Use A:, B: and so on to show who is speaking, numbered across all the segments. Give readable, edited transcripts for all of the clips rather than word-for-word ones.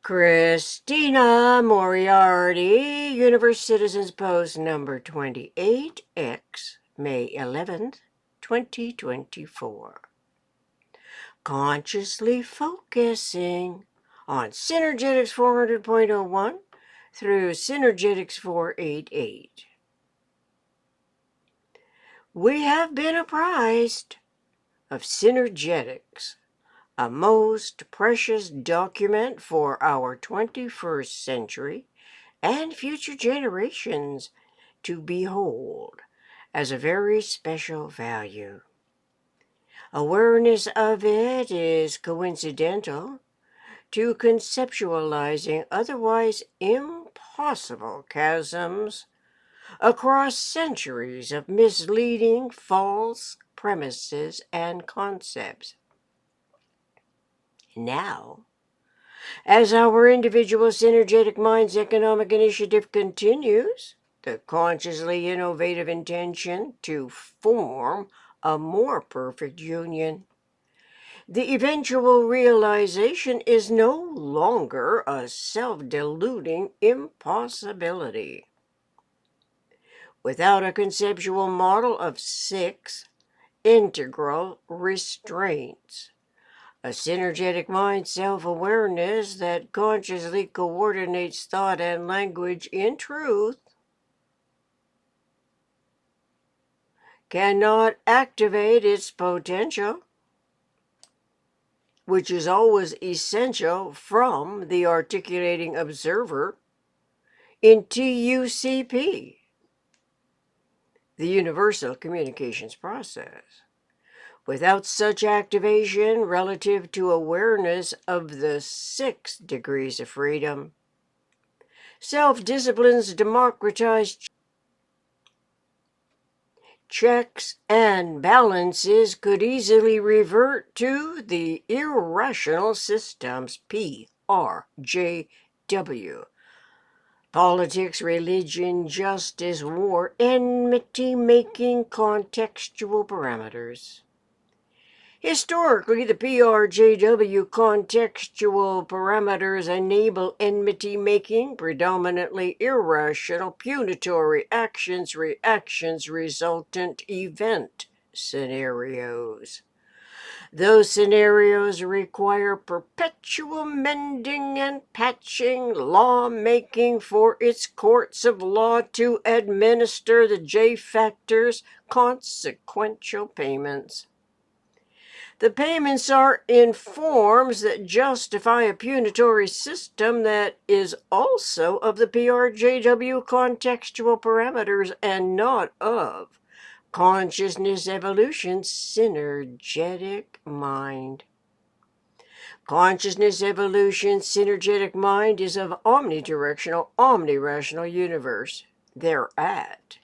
A: Christina Moriarty, Universe Citizens Post number 28X, May 11th, 2024. Consciously focusing on Synergetics 400.01 through Synergetics 488. We have been apprised of Synergetics, a most precious document for our 21st century and future generations to behold as a very special value. Awareness of it is coincidental to conceptualizing otherwise impossible chasms across centuries of misleading false premises and concepts. Now, as our individual Synergetic Minds economic initiative continues, the consciously innovative intention to form a more perfect union, the eventual realization is no longer a self-deluding impossibility. Without a conceptual model of 6 integral restraints, a synergetic mind self-awareness that consciously coordinates thought and language in truth cannot activate its potential, which is always essential from the articulating observer in TUCP, the universal communications process. Without such activation relative to awareness of the 6 degrees of freedom, self-discipline's democratized checks and balances could easily revert to the irrational systems PRJW. Politics, religion, justice, war, enmity-making contextual parameters. Historically, the PRJW contextual parameters enable enmity-making, predominantly irrational, punitory actions, reactions, resultant event scenarios. Those scenarios require perpetual mending and patching, law-making for its courts of law to administer the J-factors, consequential payments. The payments are in forms that justify a punitory system that is also of the PRJW contextual parameters and not of consciousness evolution synergetic mind. Consciousness evolution synergetic mind is of omnidirectional, omnirational universe. Thereat,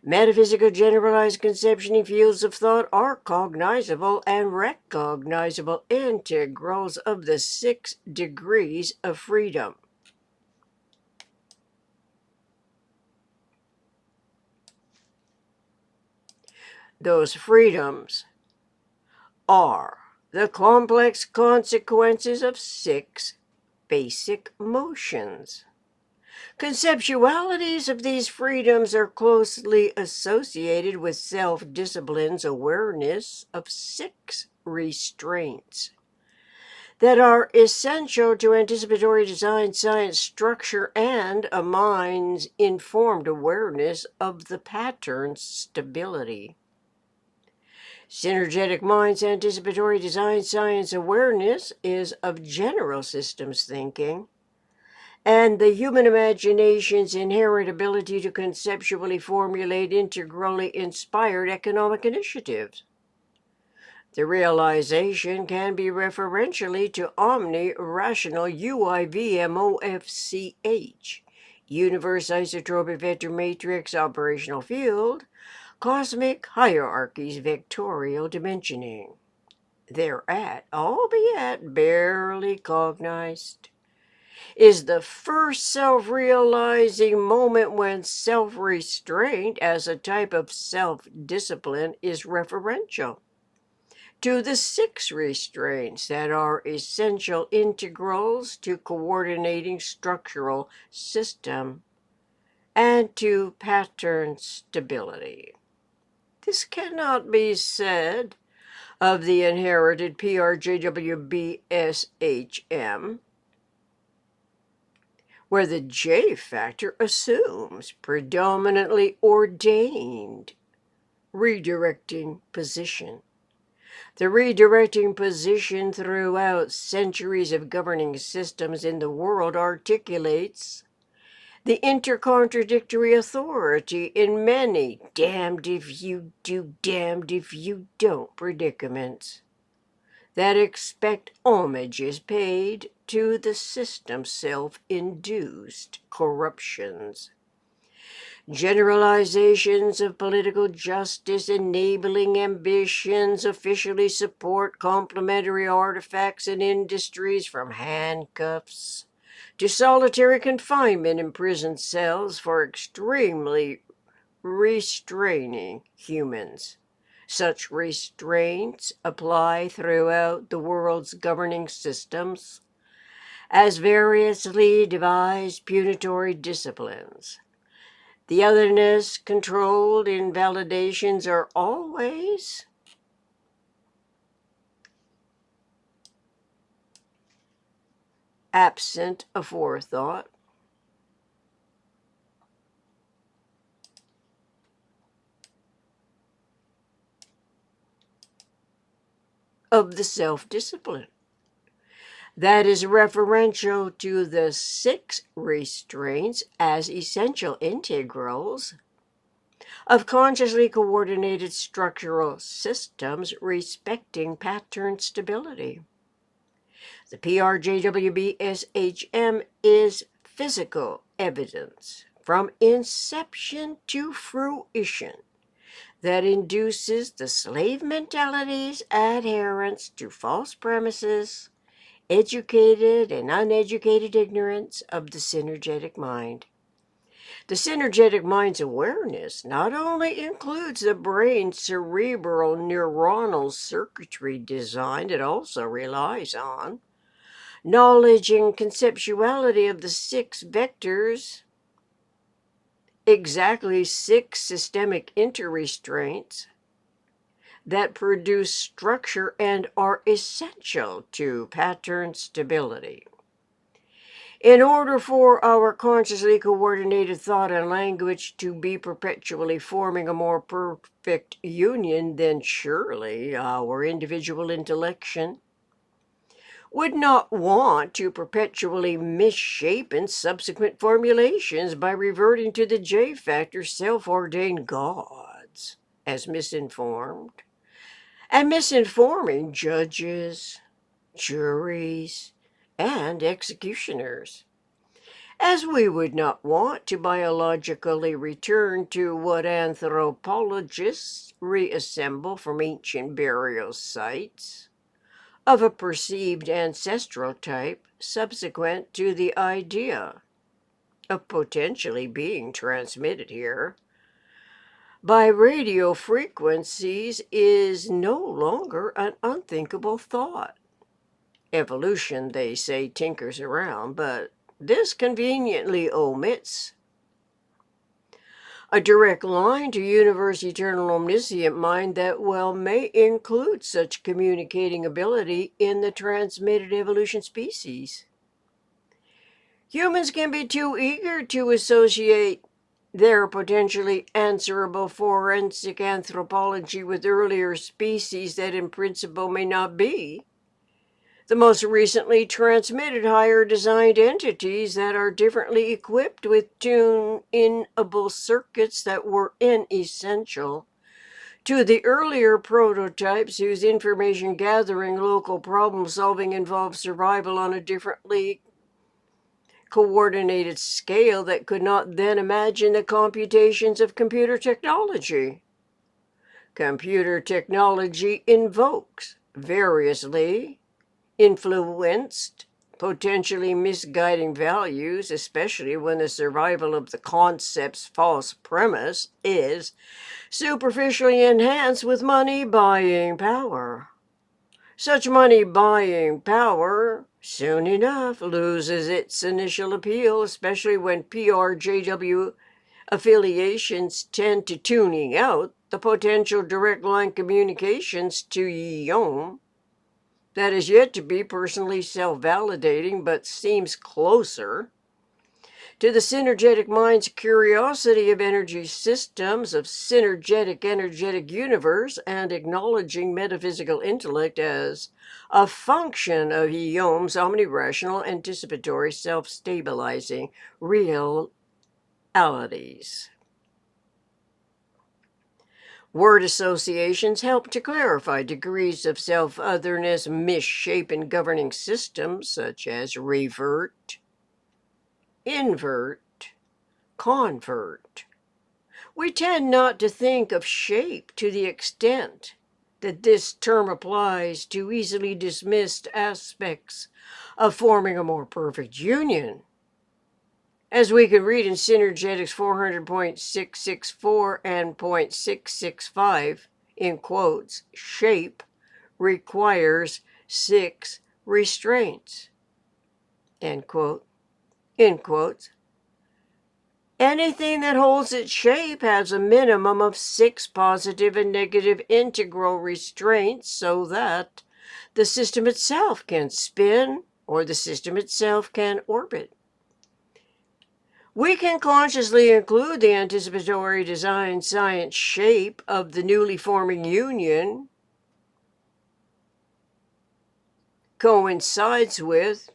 A: metaphysical generalized conceptioning fields of thought are cognizable and recognizable integrals of the 6 degrees of freedom. Those freedoms are the complex consequences of 6 basic motions. Conceptualities of these freedoms are closely associated with self-discipline's awareness of 6 restraints that are essential to anticipatory design science structure and a mind's informed awareness of the pattern's stability. Synergetic mind's anticipatory design science awareness is of general systems thinking and the human imagination's inherent ability to conceptually formulate integrally inspired economic initiatives. The realization can be referentially to omni-rational UIVMOFCH, Universe Isotropic Vector Matrix Operational Field, Cosmic Hierarchies Vectorial Dimensioning. Thereat, albeit barely cognized, is the first self-realizing moment when self-restraint as a type of self-discipline is referential to the 6 restraints that are essential integrals to coordinating structural system and to pattern stability. This cannot be said of the inherited PRJWBSHM, where the J factor assumes predominantly ordained redirecting position. The redirecting position throughout centuries of governing systems in the world articulates the intercontradictory authority in many damned if you do, damned if you don't predicaments that expect homages paid to the system's self-induced corruptions. Generalizations of political justice enabling ambitions officially support complementary artifacts and industries from handcuffs to solitary confinement in prison cells for extremely restraining humans. Such restraints apply throughout the world's governing systems as variously devised punitory disciplines. The otherness controlled invalidations are always absent of forethought, of the self-discipline that is referential to the 6 restraints as essential integrals of consciously coordinated structural systems respecting pattern stability. The PRJWBSHM is physical evidence from inception to fruition that induces the slave mentality's adherence to false premises, educated and uneducated ignorance of the synergetic mind. The synergetic mind's awareness not only includes the brain's cerebral neuronal circuitry design, it also relies on knowledge and conceptuality of the 6 vectors, exactly 6 systemic interrestraints that produce structure and are essential to pattern stability. In order for our consciously coordinated thought and language to be perpetually forming a more perfect union, then surely our individual intellection would not want to perpetually misshapen subsequent formulations by reverting to the J factor self-ordained gods as misinformed and misinforming judges, juries, and executioners, as we would not want to biologically return to what anthropologists reassemble from ancient burial sites of a perceived ancestral type subsequent to the idea of potentially being transmitted here by radio frequencies is no longer an unthinkable thought. Evolution, they say, tinkers around, but this conveniently omits a direct line to universe eternal omniscient mind that well may include such communicating ability in the transmitted evolution species. Humans can be too eager to associate their potentially answerable forensic anthropology with earlier species that in principle may not be the most recently transmitted higher designed entities that are differently equipped with tune-inable circuits that were inessential to the earlier prototypes whose information gathering local problem solving involved survival on a differently coordinated scale that could not then imagine the computations of computer technology. Computer technology invokes variously influenced, potentially misguiding values, especially when the survival of the concept's false premise is superficially enhanced with money buying power. Such money-buying power, soon enough, loses its initial appeal, especially when PRJW affiliations tend to tuning out the potential direct line communications to Yom. That is yet to be personally self-validating, but seems closer to the synergetic mind's curiosity of energy systems, of synergetic energetic universe, and acknowledging metaphysical intellect as a function of Yom's omnirational, anticipatory, self-stabilizing realities. Word associations help to clarify degrees of self-otherness, misshapen governing systems such as revert, invert, convert. We tend not to think of shape to the extent that this term applies to easily dismissed aspects of forming a more perfect union. As we can read in Synergetics 400.664 and .665, in quotes, shape requires 6 restraints, end quote, in quotes. Anything that holds its shape has a minimum of 6 positive and negative integral restraints so that the system itself can spin or the system itself can orbit. We can consciously include the anticipatory design science shape of the newly forming union coincides with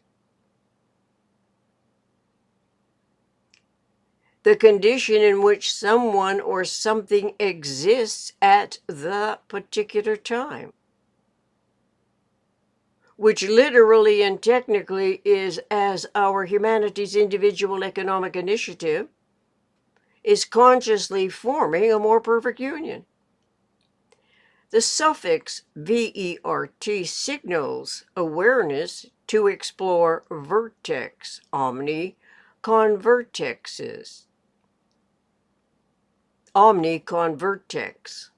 A: the condition in which someone or something exists at the particular time, which literally and technically is as our humanity's individual economic initiative is consciously forming a more perfect union. The suffix VERT signals awareness to explore vertex, omni-convertexes. Omni-convertex.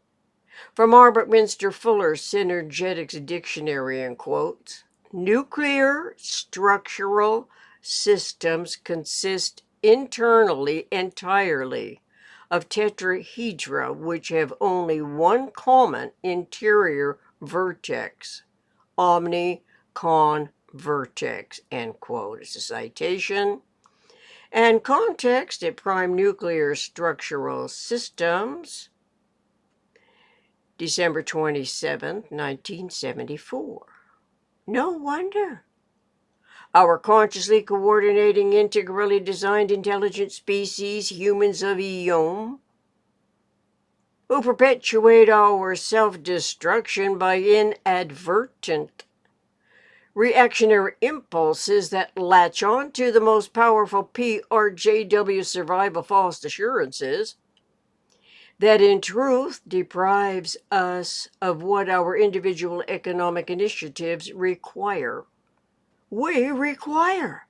A: From Arbutminster Fuller's Synergetics Dictionary, in quotes, nuclear structural systems consist internally entirely of tetrahedra which have only one common interior vertex, omni-convertex, end quote. It's a citation. And context at Prime Nuclear Structural Systems, December 27, 1974. No wonder. Our consciously coordinating, integrally designed intelligent species, humans of Eom, who perpetuate our self-destruction by inadvertent reactionary impulses that latch on to the most powerful PRJW survival false assurances, that in truth deprives us of what our individual economic initiatives require. We require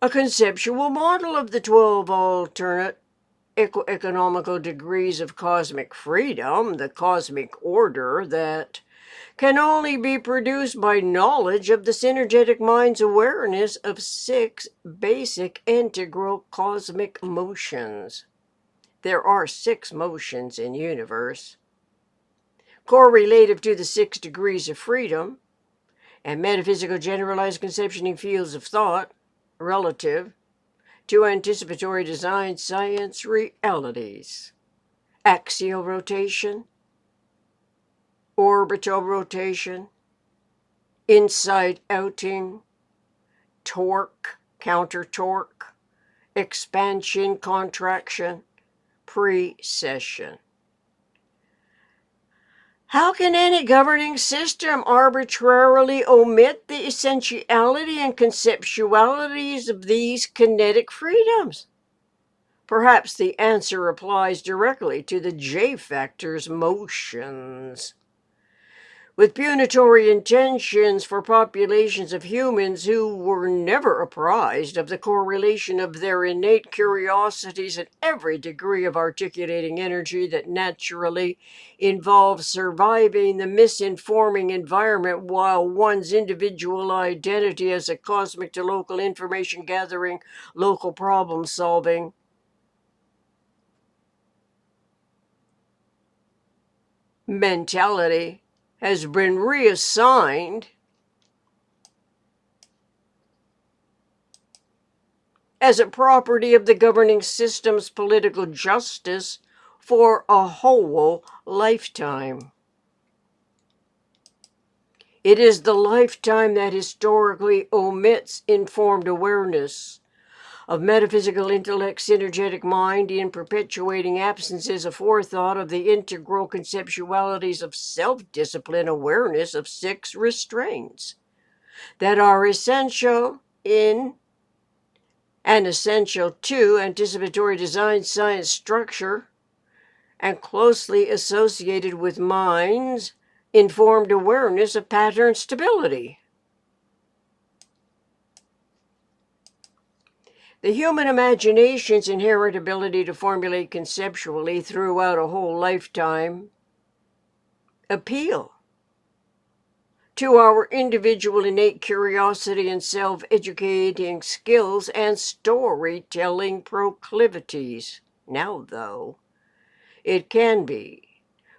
A: a conceptual model of the 12 alternate economical degrees of cosmic freedom, the cosmic order that can only be produced by knowledge of the synergetic mind's awareness of 6 basic integral cosmic motions. There are 6 motions in universe, correlative to the 6 degrees of freedom, and metaphysical generalized conceptioning fields of thought, relative to anticipatory design science realities. Axial rotation, orbital rotation, inside outing, torque, counter torque, expansion, contraction, precession. How can any governing system arbitrarily omit the essentiality and conceptualities of these kinetic freedoms? Perhaps the answer applies directly to the J-factor's motions. with punitory intentions for populations of humans who were never apprised of the correlation of their innate curiosities and every degree of articulating energy that naturally involves surviving the misinforming environment while one's individual identity as a cosmic to local information gathering, local problem solving mentality has been reassigned as a property of the governing system's political justice for a whole lifetime. It is the lifetime that historically omits informed awareness of metaphysical intellect, synergetic mind, in perpetuating absences of forethought of the integral conceptualities of self-discipline awareness of 6 restraints that are essential in and essential to anticipatory design science structure and closely associated with mind's informed awareness of pattern stability. The human imagination's inherent ability to formulate conceptually throughout a whole lifetime appeal to our individual innate curiosity and self-educating skills and storytelling proclivities. Now, though, it can be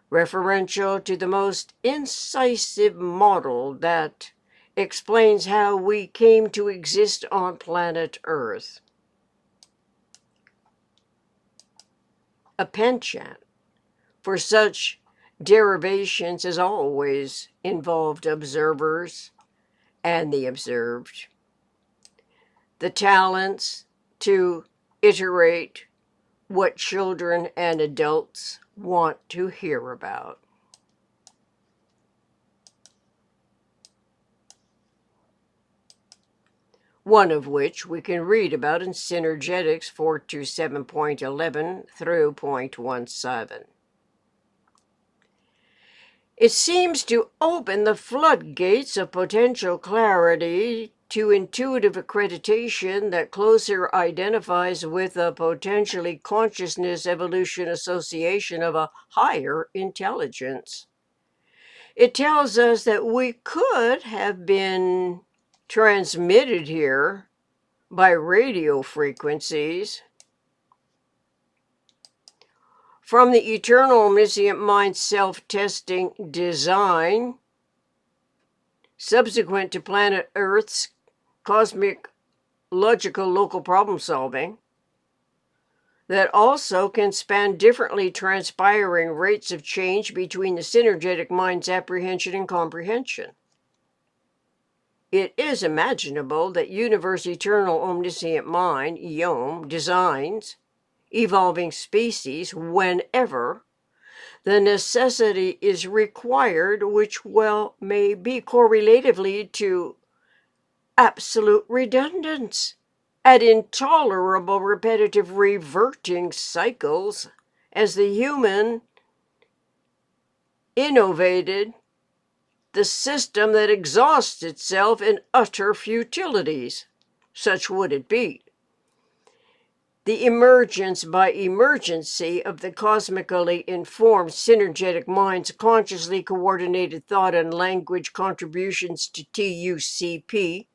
A: referential to the most incisive model that explains how we came to exist on planet Earth. A penchant for such derivations has always involved observers and the observed. The talents to iterate what children and adults want to hear about. One of which we can read about in Synergetics 427.11 through 0.17. It seems to open the floodgates of potential clarity to intuitive accreditation that closer identifies with a potentially consciousness evolution association of a higher intelligence. It tells us that we could have been transmitted here by radio frequencies from the eternal omniscient mind self-testing design subsequent to planet Earth's cosmic logical local problem solving that also can span differently transpiring rates of change between the synergetic mind's apprehension and comprehension. It is imaginable that universe eternal omniscient mind, YOM, designs evolving species whenever the necessity is required, which well may be correlatively to absolute redundance at intolerable repetitive reverting cycles as the human innovated the system that exhausts itself in utter futilities. Such would it be. The emergence by emergency of the cosmically informed synergetic mind's consciously coordinated thought and language contributions to TUCP,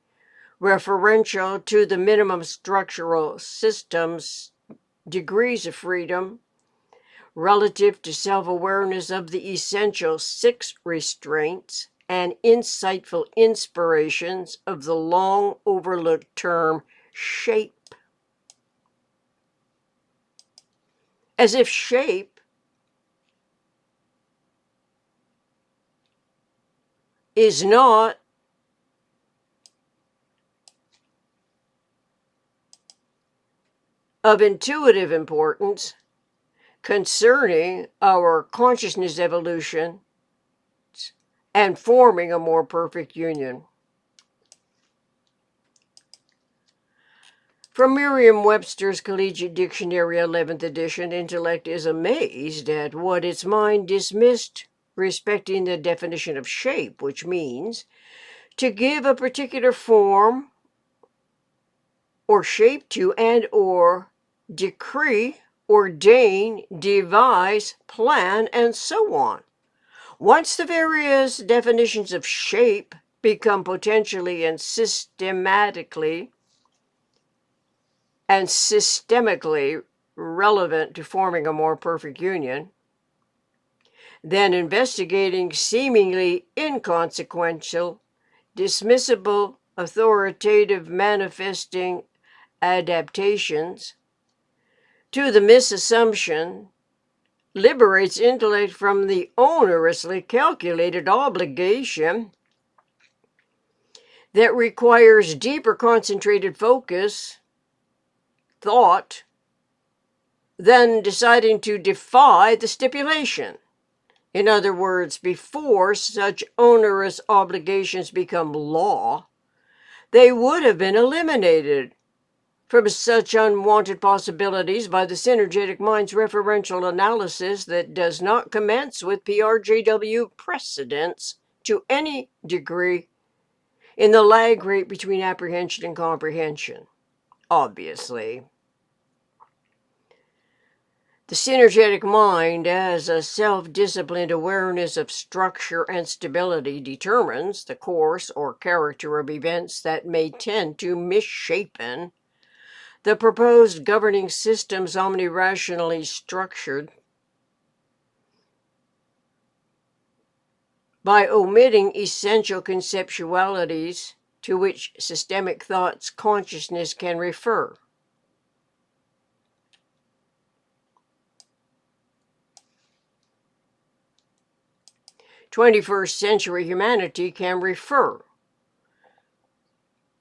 A: referential to the minimum structural systems degrees of freedom relative to self-awareness of the essential 6 restraints and insightful inspirations of the long overlooked term shape. As if shape is not of intuitive importance concerning our consciousness evolution and forming a more perfect union. From Merriam-Webster's Collegiate Dictionary, 11th edition, intellect is amazed at what its mind dismissed respecting the definition of shape, which means to give a particular form or shape to and or decree, ordain, devise, plan, and so on. Once the various definitions of shape become potentially and systemically relevant to forming a more perfect union, then investigating seemingly inconsequential, dismissible, authoritative manifesting adaptations to the misassumption liberates intellect from the onerously calculated obligation that requires deeper concentrated focus, thought, than deciding to defy the stipulation. In other words, before such onerous obligations become law, they would have been eliminated from such unwanted possibilities by the synergetic mind's referential analysis that does not commence with PRJW precedents to any degree in the lag rate between apprehension and comprehension. Obviously, the synergetic mind, as a self-disciplined awareness of structure and stability, determines the course or character of events that may tend to misshapen the proposed governing systems omnirationally structured by omitting essential conceptualities to which systemic thought's consciousness can refer. '21st-century humanity can refer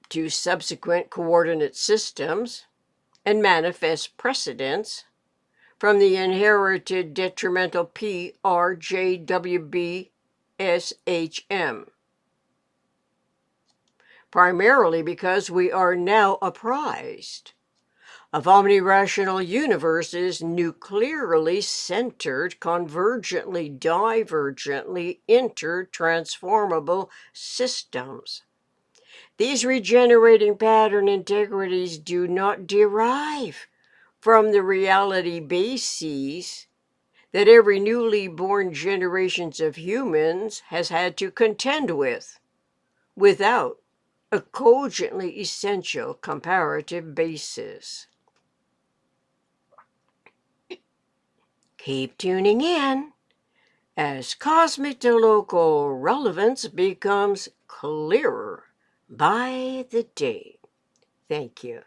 A: to subsequent coordinate systems and manifest precedents from the inherited detrimental PRJWBSHM, primarily because we are now apprised of omnirational universes nuclearly centered, convergently, divergently intertransformable systems. These regenerating pattern integrities do not derive from the reality bases that every newly born generations of humans has had to contend with, without a cogently essential comparative basis. Keep tuning in as cosmic to local relevance becomes clearer by the day. Thank you.